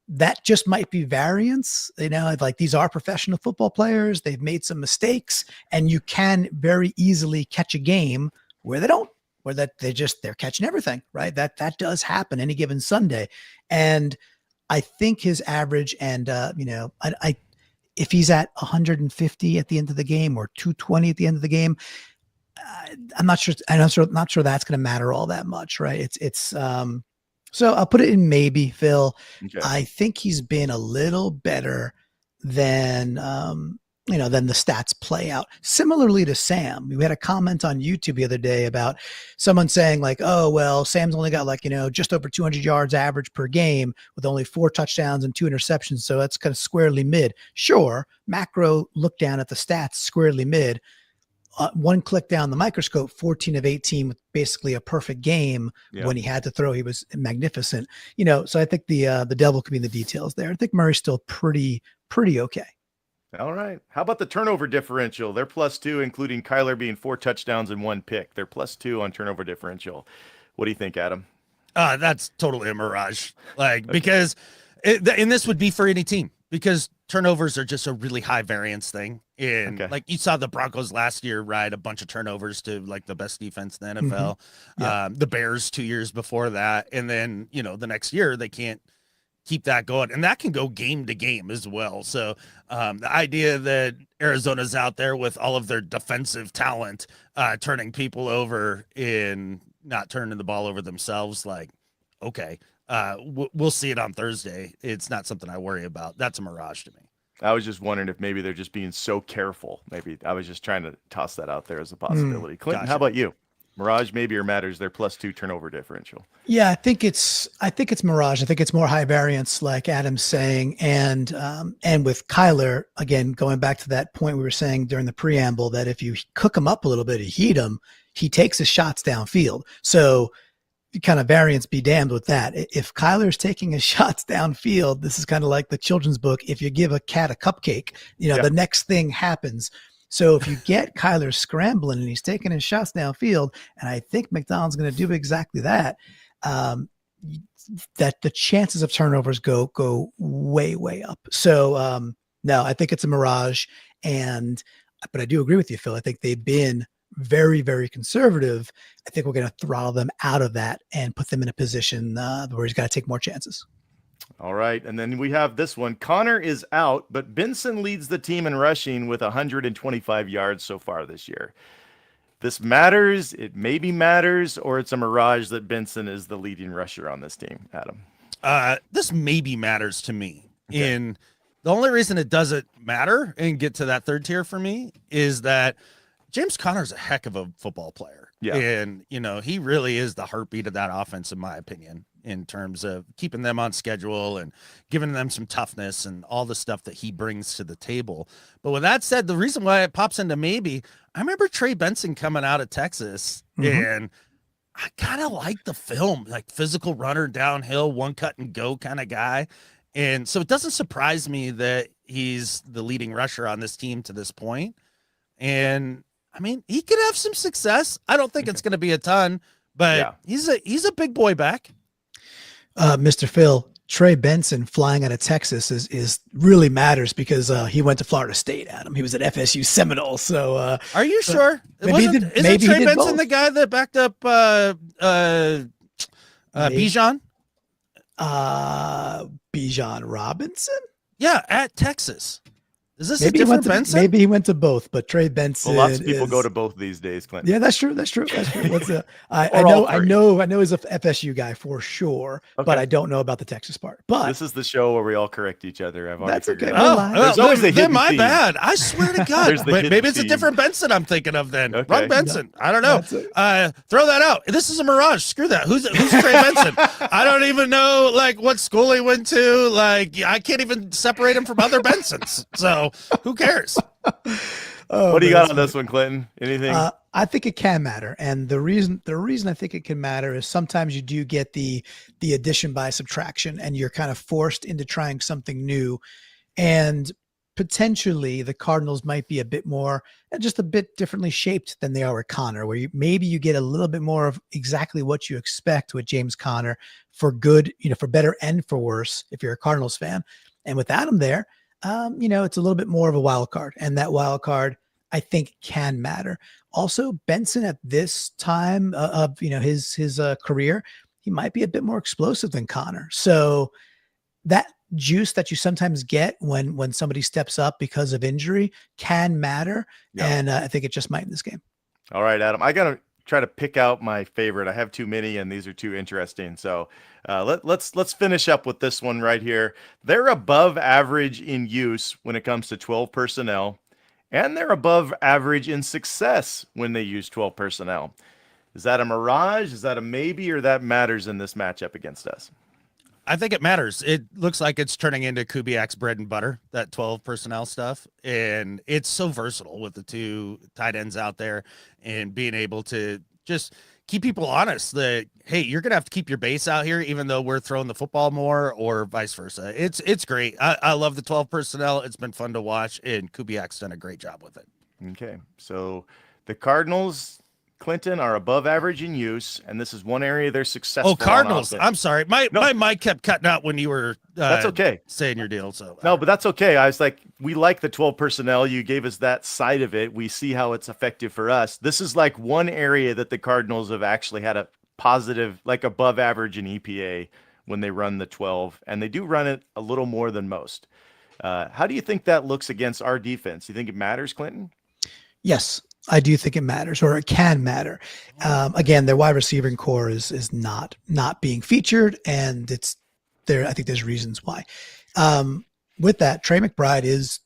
That just might be variance. Like these are professional football players. They've made some mistakes, and you can very easily catch a game where they're catching everything, right? That does happen any given Sunday. And I think his average and, if he's at 150 at the end of the game or 220 at the end of the game, I'm not sure that's going to matter all that much, right? So I'll put it in maybe, Phil. Okay. I think he's been a little better than than the stats play out. Similarly to Sam, we had a comment on YouTube the other day about someone saying like, oh, well, Sam's only got just over 200 yards average per game with only 4 touchdowns and 2 interceptions. So that's kind of squarely mid. Sure. Macro look down at the stats, squarely mid. One click down the microscope, 14 of 18 with basically a perfect game. Yeah. When he had to throw, he was magnificent. So I think the devil could be in the details there. I think Murray's still pretty okay. All right. How about the turnover differential? They're +2, including Kyler being 4 touchdowns and 1 pick. They're +2 on turnover differential. What do you think, Adam? That's totally a mirage. Like, because and this would be for any team, because turnovers are just a really high variance thing. And like you saw the Broncos last year, right? A bunch of turnovers to like the best defense in the NFL. The Bears 2 years before that. And then, the next year they can't keep that going. And that can go game to game as well. So the idea that Arizona's out there with all of their defensive talent, turning people over in not turning the ball over themselves, like, okay, we'll see it on Thursday. It's not something I worry about. That's a mirage to me. I was just wondering if maybe they're just being so careful. Maybe I was just trying to toss that out there as a possibility. Clinton, how about you? Mirage maybe or matters? They're +2 turnover differential. Yeah, I think it's mirage. I think it's more high variance, like Adam's saying, and with Kyler, again, going back to that point we were saying during the preamble, that if you cook him up a little bit, you heat him, he takes his shots downfield. So kind of variance be damned with that. If Kyler's taking his shots downfield, this is kind of like the children's book. If you give a cat a cupcake, the next thing happens. So if you get Kyler scrambling and he's taking his shots downfield, and I think Macdonald's going to do exactly that, that the chances of turnovers go way, way up. So no, I think it's a mirage. But I do agree with you, Phil. I think they've been very, very conservative. I think we're going to throttle them out of that and put them in a position where he's got to take more chances. All right. And then we have this one. Connor is out, but Benson leads the team in rushing with 125 yards so far this year. This matters. It maybe matters, or it's a mirage that Benson is the leading rusher on this team, Adam. This maybe matters to me. And the only reason it doesn't matter and get to that third tier for me is that James Conner's a heck of a football player. Yeah. And, he really is the heartbeat of that offense, in my opinion, in terms of keeping them on schedule and giving them some toughness and all the stuff that he brings to the table. But with that said, the reason why it pops into maybe, I remember Trey Benson coming out of Texas, and I kind of like the film, like physical runner downhill, one cut and go kind of guy. And so it doesn't surprise me that he's the leading rusher on this team to this point. And I mean, he could have some success. I don't think it's going to be a ton, but he's a big boy back. Mr. Phil, Trey Benson flying out of Texas is really matters because he went to Florida State, Adam. He was at FSU Seminole. So are you sure? Isn't Trey Benson the guy that backed up Bijan? Bijan Robinson? Yeah, at Texas. Is this a different Benson? Maybe he went to both, but Trey Benson. Well, lots of people go to both these days, Clinton. Yeah, that's true. I know he's a FSU guy for sure, but I don't know about the Texas part. But this is the show where we all correct each other. That's okay. There's always a hidden my theme. Bad. I swear to God. Maybe it's a different Benson I'm thinking of then. Okay. Wrong Benson. No, I don't know. Throw that out. This is a mirage. Screw that. Who's Trey Benson? I don't even know what school he went to. I can't even separate him from other Bensons. So who cares? What do you got on this one, Clinton? Anything? I think it can matter, and the reason I think it can matter is sometimes you do get the addition by subtraction, and you're kind of forced into trying something new, and potentially the Cardinals might be a bit more, just a bit differently shaped than they are with Connor, where maybe you get a little bit more of exactly what you expect with James Conner, for good, for better and for worse, if you're a Cardinals fan, and without him there. It's a little bit more of a wild card, and that wild card I think can matter. Also, Benson at this time of his career, he might be a bit more explosive than Conner. So that juice that you sometimes get when somebody steps up because of injury can matter, and I think it just might in this game. All right, Adam, I gotta try to pick out my favorite. I have too many, and these are too interesting. So let's finish up with this one right here. They're above average in use when it comes to 12 personnel, and they're above average in success when they use 12 personnel. Is that a mirage? Is that a maybe, or that matters in this matchup against us? I think it matters. It looks like it's turning into Kubiak's bread and butter, that 12 personnel stuff. And it's so versatile with the two tight ends out there and being able to just keep people honest that, hey, you're going to have to keep your base out here, even though we're throwing the football more, or vice versa. It's great. I love the 12 personnel. It's been fun to watch, and Kubiak's done a great job with it. Okay. So the Cardinals, Clinton, are above average in use, and this is one area they're successful. Oh, Cardinals. On I'm sorry. My mic kept cutting out when you were that's okay. saying your deal. So no, but that's okay. I was like, we like the 12 personnel. You gave us that side of it. We see how it's effective for us. This is like one area that the Cardinals have actually had a positive, like above average in EPA when they run the 12, and they do run it a little more than most. How do you think that looks against our defense? You think it matters, Clinton? Yes, I do think it matters, or it can matter. Again, their wide receiving core is not being featured, and it's there. I think there's reasons why. With that, Trey McBride is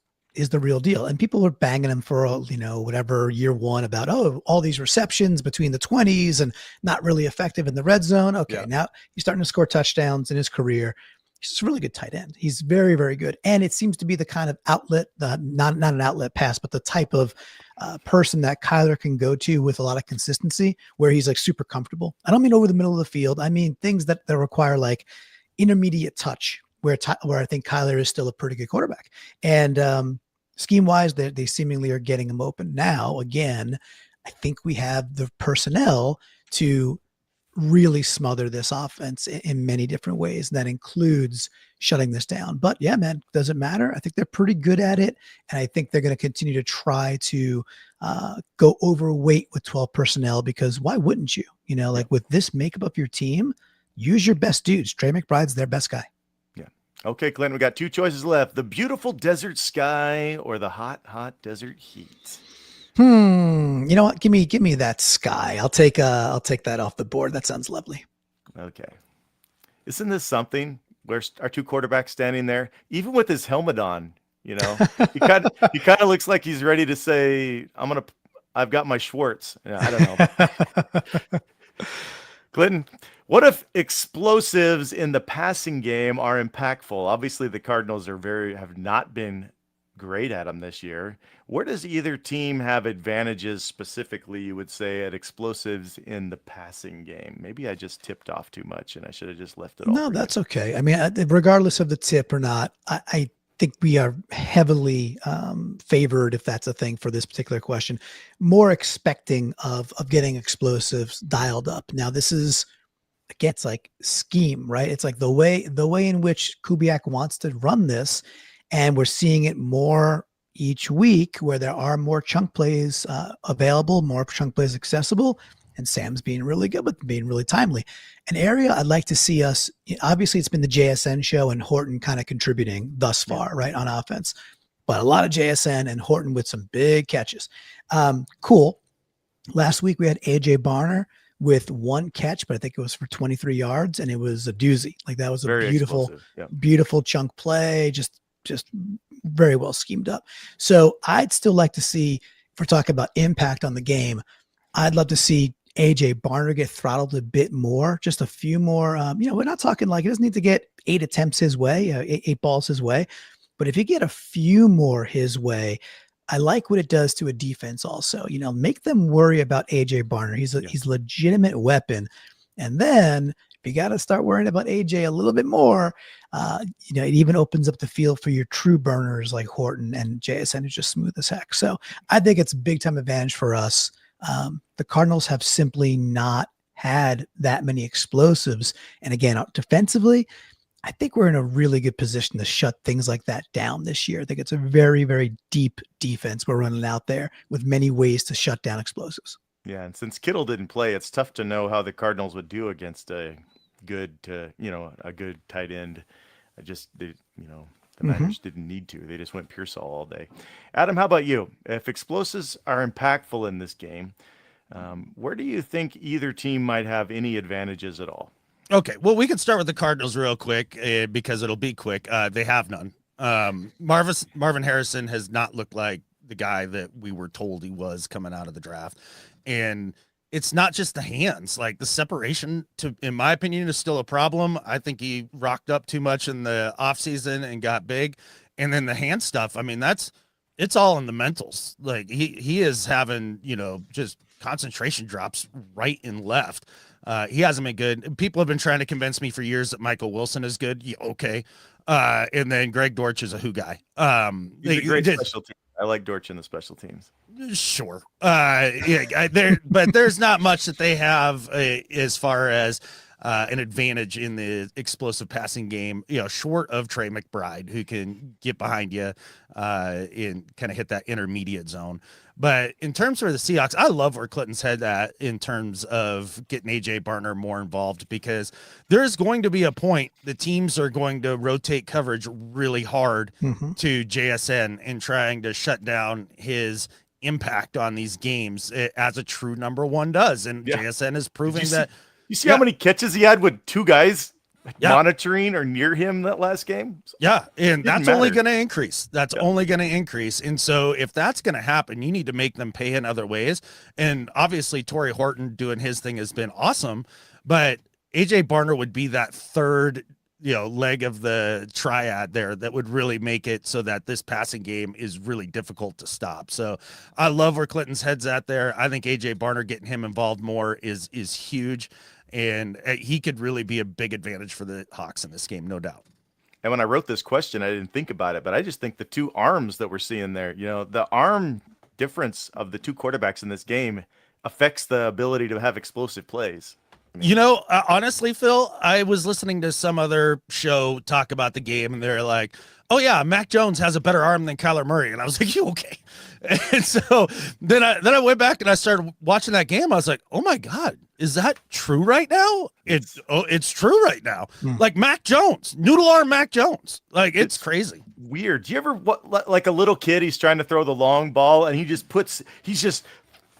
the real deal, and people were banging him for whatever year one about all these receptions between the 20s and not really effective in the red zone. Okay, now he's starting to score touchdowns in his career. He's a really good tight end. He's very, very good. And it seems to be the kind of outlet, not an outlet pass, but the type of person that Kyler can go to with a lot of consistency, where he's like super comfortable. I don't mean over the middle of the field. I mean things that require like intermediate touch, where I think Kyler is still a pretty good quarterback. And scheme wise, they seemingly are getting him open. Now, again, I think we have the personnel to really smother this offense in many different ways. And that includes shutting this down. But yeah, man, does it matter? I think they're pretty good at it. And I think they're going to continue to try to go overweight with 12 personnel, because why wouldn't you? Like with this makeup of your team, use your best dudes. Trey McBride's their best guy. Yeah. Okay, Clinton, we got two choices left: the beautiful desert sky or the hot, hot desert heat. You know what? Give me that sky. I'll take that off the board. That sounds lovely. Okay. Isn't this something where our two quarterbacks standing there, even with his helmet on, he kind of looks like he's ready to say, I've got my Schwartz. Yeah, I don't know. Clinton, what if explosives in the passing game are impactful? Obviously the Cardinals have not been great at them this year. Where does either team have advantages specifically, you would say, at explosives in the passing game? Maybe I just tipped off too much and I should have just left it all. No, that's okay. I mean, regardless of the tip or not, I think we are heavily favored, if that's a thing for this particular question, more expecting of getting explosives dialed up. Now, this is, again, it's like scheme, right? It's like the way in which Kubiak wants to run this. And we're seeing it more each week, where there are more chunk plays available, more chunk plays accessible, and Sam's being really good with being really timely. An area I'd like to see us, obviously it's been the JSN show and Horton kind of contributing thus far, right, on offense, but a lot of JSN and Horton with some big catches. Cool. Last week we had AJ Barner with one catch, but I think it was for 23 yards, and it was a doozy. Like that was a very beautiful, explosive. beautiful chunk play, just very well schemed up. So I'd still like to see, if we're talking about impact on the game, I'd love to see AJ Barner get throttled a bit more, just a few more. We're not talking like he doesn't need to get 8 attempts his way, 8 balls his way. But if you get a few more his way, I like what it does to a defense also. Make them worry about AJ Barner. He's a legitimate weapon. And then if you got to start worrying about AJ a little bit more, it even opens up the field for your true burners like Horton and JSN, who's just smooth as heck. So I think it's a big time advantage for us. The Cardinals have simply not had that many explosives. And again, defensively, I think we're in a really good position to shut things like that down this year. I think it's a very, very deep defense we're running out there with many ways to shut down explosives. Yeah, and since Kittle didn't play, it's tough to know how the Cardinals would do against a good tight end. The Niners didn't need to. They just went Pearsall all day. Adam, how about you? If explosives are impactful in this game, where do you think either team might have any advantages at all? Okay, well, we can start with the Cardinals real quick because it'll be quick. They have none. Marvin Harrison has not looked like the guy that we were told he was coming out of the draft. And it's not just the hands, like the separation in my opinion, is still a problem. I think he rocked up too much in the offseason and got big. And then the hand stuff, I mean, it's all in the mentals. Like he is having, just concentration drops right and left. He hasn't been good. People have been trying to convince me for years that Michael Wilson is good. Yeah, okay. And then Greg Dortch is a who guy. He's a great special team. I like Dortch in the special teams. Sure. But there's not much that they have as far as an advantage in the explosive passing game, short of Trey McBride, who can get behind you and kind of hit that intermediate zone. But in terms of the Seahawks, I love where Clinton's head at in terms of getting AJ Barner more involved, because there's going to be a point the teams are going to rotate coverage really hard to JSN and trying to shut down his impact on these games as a true number one does. And JSN is proving that. You see how many catches he had with two guys monitoring or near him that last game? Yeah, and that's only going to increase. That's only going to increase. And so if that's going to happen, you need to make them pay in other ways. And obviously, Torrey Horton doing his thing has been awesome, but AJ Barner would be that third leg of the triad there that would really make it so that this passing game is really difficult to stop. So I love where Clinton's head's at there. I think AJ Barner getting him involved more is huge. And he could really be a big advantage for the Hawks in this game, no doubt. And when I wrote this question, I didn't think about it, but I just think the two arms that we're seeing there, the arm difference of the two quarterbacks in this game affects the ability to have explosive plays. Honestly, Phil, I was listening to some other show talk about the game, and they're like, oh yeah, Mac Jones has a better arm than Kyler Murray. And I was like, you okay? And so then I went back and I started watching that game. I was like, oh my God, is that true right now? It's true right now. Like Mac Jones, noodle arm Mac Jones. Like it's crazy. Weird. Do you ever like a little kid, he's trying to throw the long ball and he's just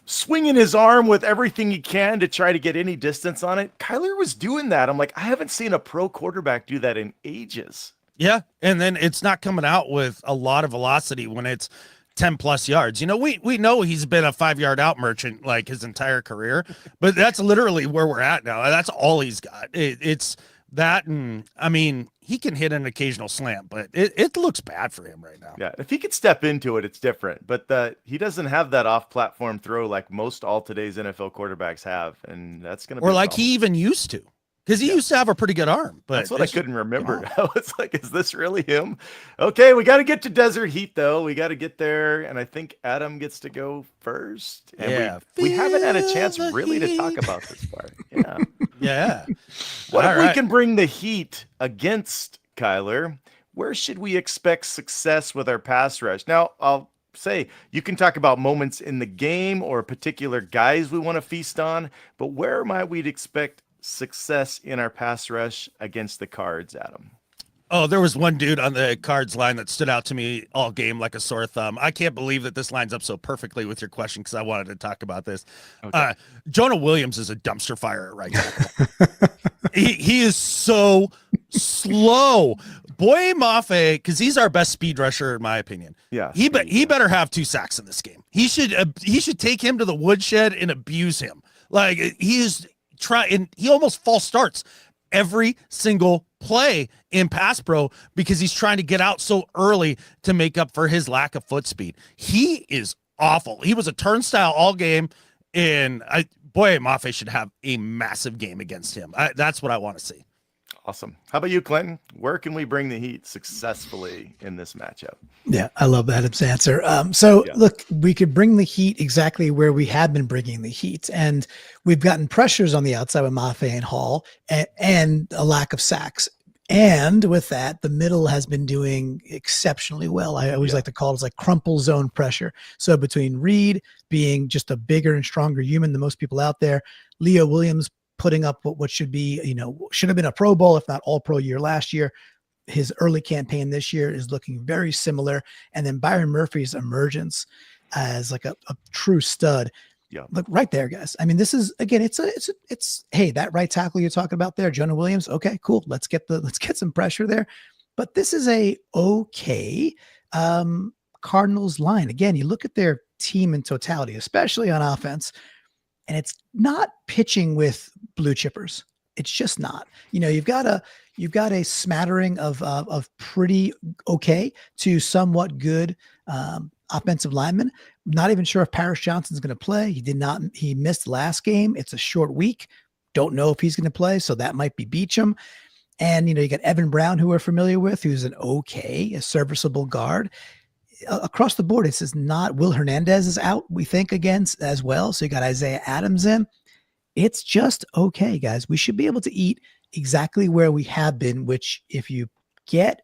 swinging his arm with everything he can to try to get any distance on it. Kyler was doing that. I'm like, I haven't seen a pro quarterback do that in ages. Yeah. And then it's not coming out with a lot of velocity when it's 10 plus yards. We know he's been a 5-yard out merchant like his entire career, but that's literally where we're at now. That's all he's got. It's that. And I mean, he can hit an occasional slant, but it looks bad for him right now. Yeah. If he could step into it, it's different, but he doesn't have that off platform throw like most all today's NFL quarterbacks have. And that's going to be, or like he even used to. Because he used to have a pretty good arm, but that's what I couldn't remember. I was like, is this really him? Okay, we got to get to Desert Heat, though. We got to get there, and I think Adam gets to go first. And we haven't had a chance really to talk about this part. Yeah. Yeah. What if we can bring the heat against Kyler? Where should we expect success with our pass rush? Now, I'll say you can talk about moments in the game or particular guys we want to feast on, but where might we expect success in our pass rush against the Cards, Adam? Oh, there was one dude on the Cards line that stood out to me all game like a sore thumb. I can't believe that this lines up so perfectly with your question because I wanted to talk about this. Okay. Jonah Williams is a dumpster fire at right tackle. he is so slow. Boye Mafe, because he's our best speed rusher in my opinion. Yeah, he better have 2 sacks in this game. He should take him to the woodshed and abuse him. Like he almost false starts every single play in pass pro because he's trying to get out so early to make up for his lack of foot speed. He is awful. He was a turnstile all game, and Boye Mafe should have a massive game against him. That's what I want to see. Awesome. How about you, Clinton? Where can we bring the Heat successfully in this matchup? Yeah, I love Adam's answer. Look, we could bring the Heat exactly where we have been bringing the Heat. And we've gotten pressures on the outside with Mafe and Hall and a lack of sacks. And with that, the middle has been doing exceptionally well. I always like to call it like crumple zone pressure. So between Reed being just a bigger and stronger human than most people out there, Leo Williams putting up what should be, should have been a Pro Bowl, if not all pro year last year. His early campaign this year is looking very similar. And then Byron Murphy's emergence as like a true stud. Yeah. Look right there, guys. I mean, this is, again, it's, hey, that right tackle you're talking about there, Jonah Williams. Okay, cool. Let's get some pressure there. But this is a okay Cardinals line. Again, you look at their team in totality, especially on offense, and it's not pitching with blue chippers. It's just not. You've got a smattering of pretty okay to somewhat good offensive linemen. Not even sure if Paris Johnson's going to play. He missed last game. It's a short week. Don't know if he's going to play. So that might be Beacham. And, you got Evan Brown, who we're familiar with, who's a serviceable guard. Across the board, it says not. Will Hernandez is out, we think, again as well. So you got Isaiah Adams in. It's just okay, guys. We should be able to eat exactly where we have been, which if you get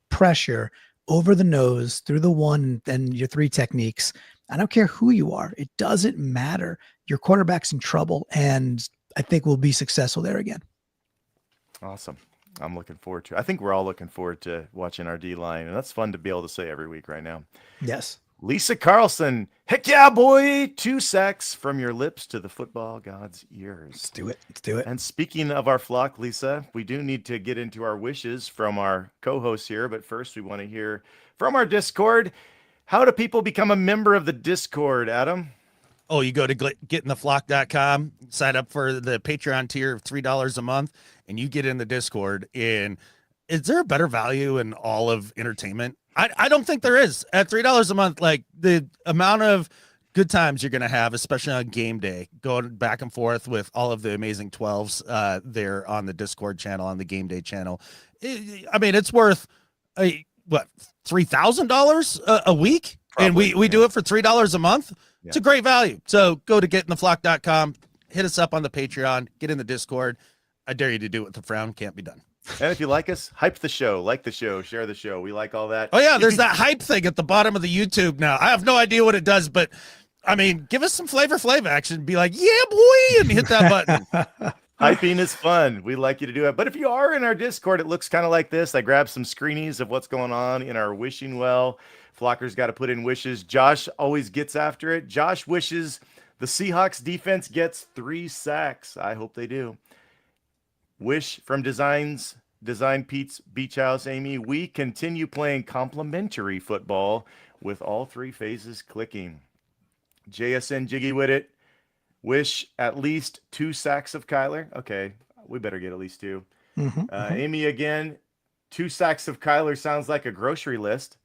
pressure over the nose through the 1 and your 3 techniques, I don't care who you are. It doesn't matter. Your quarterback's in trouble, and I think we'll be successful there again. Awesome. I'm looking forward to it. I think we're all looking forward to watching our D-line, and that's fun to be able to say every week right now. Yes. Lisa Carlson, heck yeah, boy. 2 sacks from your lips to the football god's ears. Let's do it. Let's do it. And speaking of our flock, Lisa, we do need to get into our wishes from our co-hosts here. But first, we want to hear from our Discord. How do people become a member of the Discord, Adam? Oh, you go to getintheflock.com, sign up for the Patreon tier of $3 a month, and you get in the Discord. And is there a better value in all of entertainment? I don't think there is. At $3 a month, like the amount of good times you're going to have, especially on game day, going back and forth with all of the amazing 12s there on the Discord channel, on the game day channel. I mean, it's worth $3,000 a week? Probably, and we do it for $3 a month. Yeah. It's a great value. So go to getintheflock.com, hit us up on the Patreon, get in the Discord. I dare you to do it with a frown. Can't be done. And if you like us, hype the show, like the show, share the show. We like all that. Oh, yeah, there's that hype thing at the bottom of the YouTube now. I have no idea what it does, but, I mean, give us some flavor action. Be like, yeah, boy, and hit that button. Hyping is fun. We like you to do it. But if you are in our Discord, it looks kind of like this. I grabbed some screenies of what's going on in our wishing well. Flocker's got to put in wishes. Josh always gets after it. Josh wishes the Seahawks defense gets 3 sacks. I hope they do. Wish from Design Pete's Beach House, Amy. We continue playing complementary football with all 3 phases clicking. JSN Jiggy with it. Wish at least 2 sacks of Kyler. Okay, we better get at least 2. Amy again. 2 sacks of Kyler sounds like a grocery list.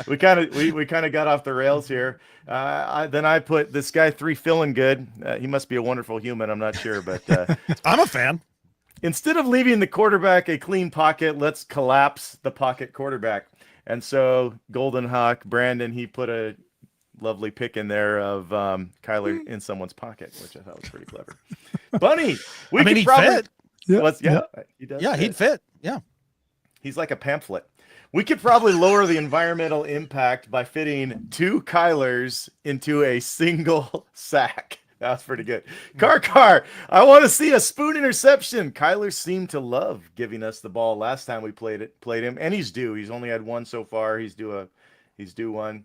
we kind of got off the rails here. Then I put this guy 3 feeling good. He must be a wonderful human. I'm not sure, but I'm a fan. Instead of leaving the quarterback a clean pocket, let's collapse the pocket quarterback. And so Golden Hawk Brandon, he put a lovely pick in there of Kyler in someone's pocket, which I thought was pretty clever. Bunny, he fit. He does. Yeah, fit. He'd fit. Yeah. He's like a pamphlet. We could probably lower the environmental impact by fitting 2 Kylers into a single sack. That's pretty good. Car, I want to see a spoon interception. Kyler seemed to love giving us the ball last time we played him, and he's due. He's only had 1 so far. He's due 1.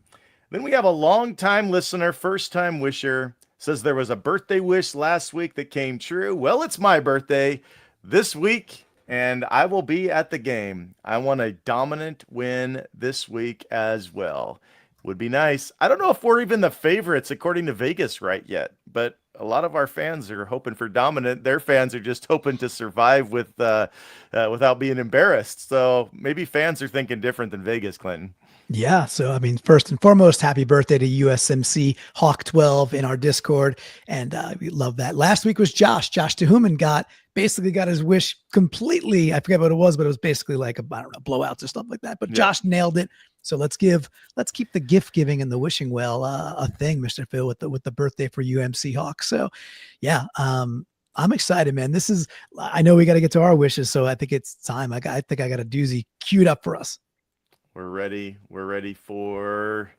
Then we have a long-time listener, first-time wisher, says there was a birthday wish last week that came true. Well, it's my birthday this week, and I will be at the game. I want a dominant win this week as well. Would be nice. I don't know if we're even the favorites according to Vegas right yet, but a lot of our fans are hoping for dominant. Their fans are just hoping to survive without being embarrassed. So maybe fans are thinking different than Vegas, Clinton. Yeah. So, I mean, first and foremost, happy birthday to USMC Hawk 12 in our Discord. And we love that. Last week was Josh Tehuman basically got his wish completely. I forget what it was, but it was basically like blowouts or stuff like that. But yeah. Josh nailed it. So let's keep the gift giving and the wishing well a thing, Mr. Phil, with the birthday for UMC Hawk. So yeah, I'm excited, man. I know we got to get to our wishes. So I think it's time. I think I got a doozy queued up for us. We're ready. We're ready for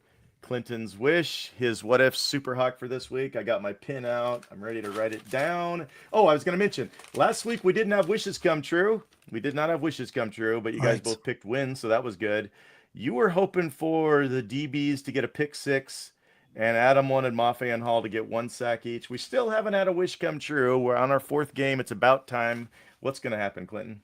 Clinton's wish, his what if Super Hawk for this week. I got my pin out. I'm ready to write it down. Oh, I was going to mention last week we didn't have wishes come true. We did not have wishes come true, but you guys both picked wins, so that was good. You were hoping for the DBs to get a pick 6, and Adam wanted Mafe and Hall to get 1 sack each. We still haven't had a wish come true. We're on our 4th game. It's about time. What's going to happen, Clinton?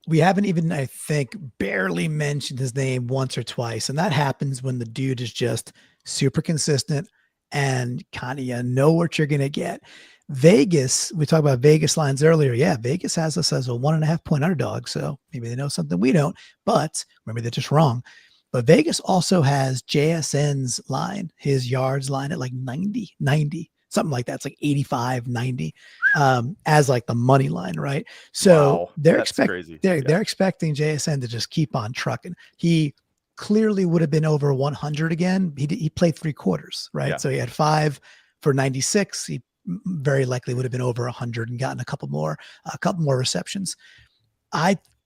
We haven't even, I think, barely mentioned his name once or twice. And that happens when the dude is just super consistent and kind of, you know what you're going to get. Vegas, we talked about Vegas lines earlier. Yeah, Vegas has us as a 1.5 point underdog. So maybe they know something we don't, but maybe they're just wrong. But Vegas also has JSN's line, his yards line at like 90, something like that. It's like 85, 90 as like the money line, right? So Wow, they're that's crazy. they're expecting JSN to just keep on trucking. He clearly would have been over 100 again. He played 3 quarters, right? Yeah. So he had 5 for 96. He very likely would have been over 100 and gotten a couple more receptions.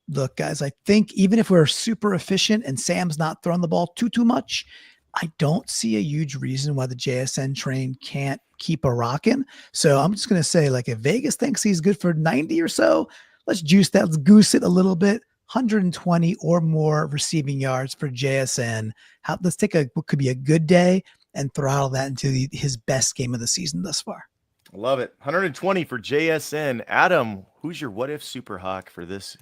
Look, guys, I think even if we're super efficient and Sam's not throwing the ball too much, I don't see a huge reason why the JSN train can't keep a rocking. So I'm just going to say, like, if Vegas thinks he's good for 90 or so, let's juice that. Let's goose it a little bit. 120 or more receiving yards for JSN. Let's take what could be a good day and throttle that into his best game of the season thus far. Love it. 120 for JSN. Adam, who's your what if Super Hawk for this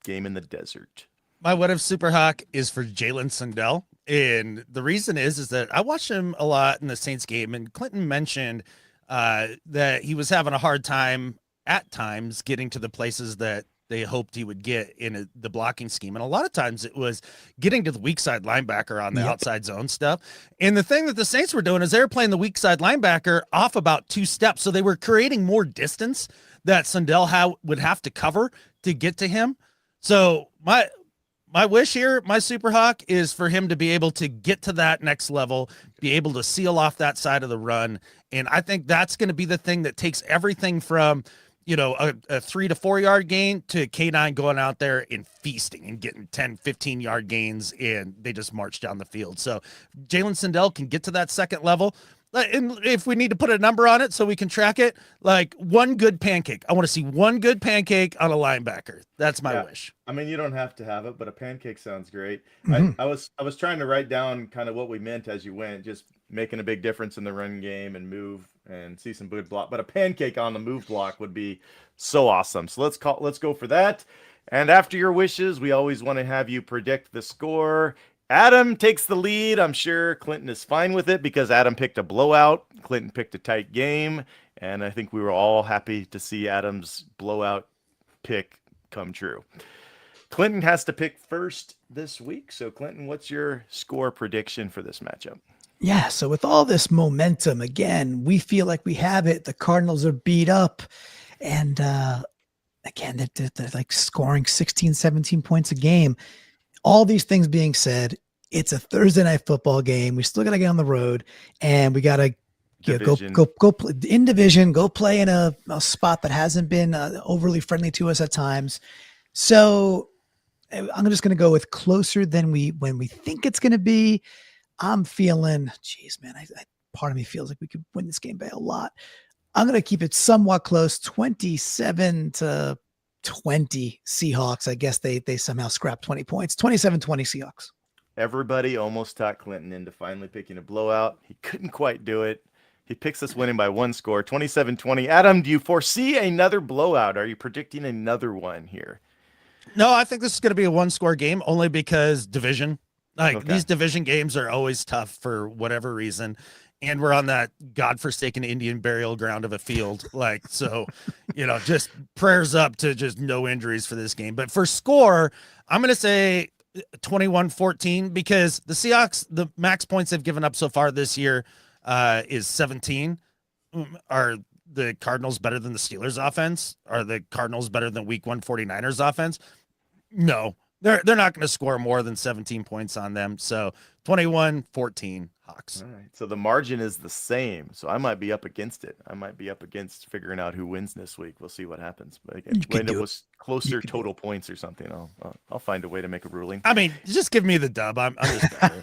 game in the desert? My what if Super Hawk is for Jalen Sundell. And the reason is that I watched him a lot in the Saints game, and Clinton mentioned that he was having a hard time at times getting to the places that they hoped he would get in the blocking scheme. And a lot of times it was getting to the weak side linebacker on the outside zone stuff. And the thing that the Saints were doing is they were playing the weak side linebacker off about 2 steps. So they were creating more distance that Sundell would have to cover to get to him. So my wish here, my Super Hawk, is for him to be able to get to that next level, be able to seal off that side of the run. And I think that's going to be the thing that takes everything from, a 3 to 4 yard gain to K9 going out there and feasting and getting 10, 15 yard gains, and they just march down the field. So Jalen Sundell can get to that second level. And if we need to put a number on it so we can track it, like one good pancake. I want to see one good pancake on a linebacker. That's my wish. I mean, you don't have to have it, but a pancake sounds great. Mm-hmm. I was trying to write down kind of what we meant as you went, just making a big difference in the run game and move and see some good block. But a pancake on the move block would be so awesome. So let's go for that. And after your wishes, we always want to have you predict the score. Adam takes the lead. I'm sure Clinton is fine with it because Adam picked a blowout. Clinton picked a tight game. And I think we were all happy to see Adam's blowout pick come true. Clinton has to pick first this week. So, Clinton, what's your score prediction for this matchup? Yeah, so with all this momentum, again, we feel like we have it. The Cardinals are beat up. And again, they're like scoring 16, 17 points a game. All these things being said, it's a Thursday night football game. We still got to get on the road, and we got to go play in division, go play in a spot that hasn't been overly friendly to us at times. So I'm just going to go with closer than when we think it's going to be. I'm feeling, geez, man, part of me feels like we could win this game by a lot. I'm going to keep it somewhat close, 27-20 Seahawks. I guess they somehow scrapped 20 points. 27-20 Seahawks. Everybody almost talked Clinton into finally picking a blowout. He couldn't quite do it. He picks us winning by 1 score, 27-20. Adam, do you foresee another blowout? Are you predicting another one here? No, I think this is going to be a 1-score game only because division. These division games are always tough for whatever reason. And we're on that godforsaken Indian burial ground of a field. So, just prayers up to just no injuries for this game. But for score, I'm going to say 21-14 because the Seahawks, the max points they've given up so far this year is 17. Are the Cardinals better than the Steelers offense? Are the Cardinals better than week 1 49ers offense? No, they're not going to score more than 17 points on them. So 21-14 Hawks. All right. So the margin is the same. So I might be up against it. I might be up against figuring out who wins this week. We'll see what happens. But again, when it was closer total points or something, I'll find a way to make a ruling. I mean, just give me the dub. I'm just better.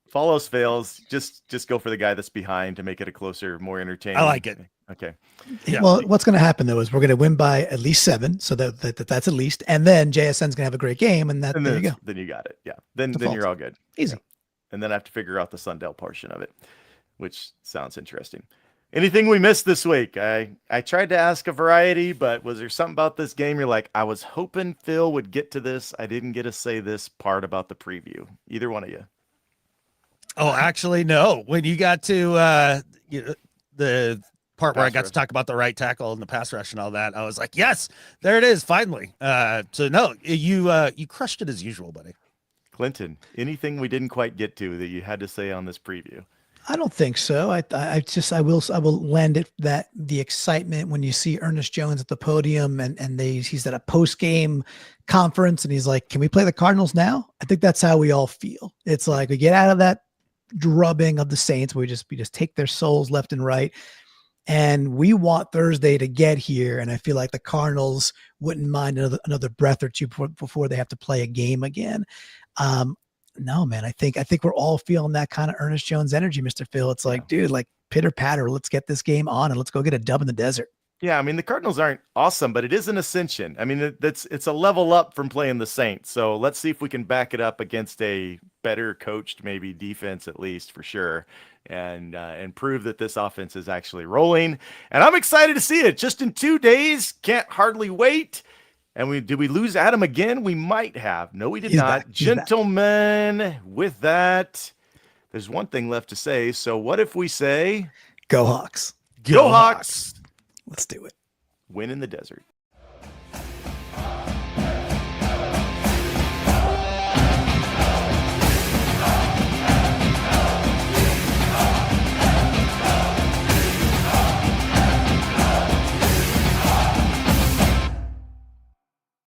Follows fails. Just go for the guy that's behind to make it a closer, more entertaining. I like it. Okay. Yeah. Well, what's going to happen though is we're going to win by at least 7, so that's at least, and then JSN's going to have a great game, and there you go. Then you got it. Yeah. Then you're all good. Easy. Yeah. And then I have to figure out the Sundell portion of it, which sounds interesting. Anything we missed this week? I tried to ask a variety, but was there something about this game you're like, I was hoping Phil would get to this. I didn't get to say this part about the preview. Either one of you. Oh, actually, no. When you got to the part where I Pass got rush. to talk about the right tackle and the pass rush and all that. I was like, yes, there it is, finally. So no, you crushed it as usual, buddy. Clinton, anything we didn't quite get to that you had to say on this preview? I don't think so. I will lend it that the excitement when you see Ernest Jones at the podium and he's at a post game conference and he's like, "Can we play the Cardinals now?" I think that's how we all feel. It's like we get out of that drubbing of the Saints. We just take their souls left and right, and we want Thursday to get here. And I feel like the Cardinals wouldn't mind another breath or two before they have to play a game again. No, man, I think we're all feeling that kind of Ernest Jones energy, Mr. Phil. It's like, dude, like pitter patter, let's get this game on and let's go get a dub in the desert. Yeah, I mean, the Cardinals aren't awesome, but it is an ascension. I mean, it's a level up from playing the Saints. So let's see if we can back it up against a better coached, maybe defense at least for sure, and prove that this offense is actually rolling. And I'm excited to see it. Just in 2 days, can't hardly wait. And did we lose Adam again? We might have. No, we did He's not. back. Gentlemen, with that, there's one thing left to say. So what if we say, Go Hawks. Go Hawks! Let's do it. Win in the desert.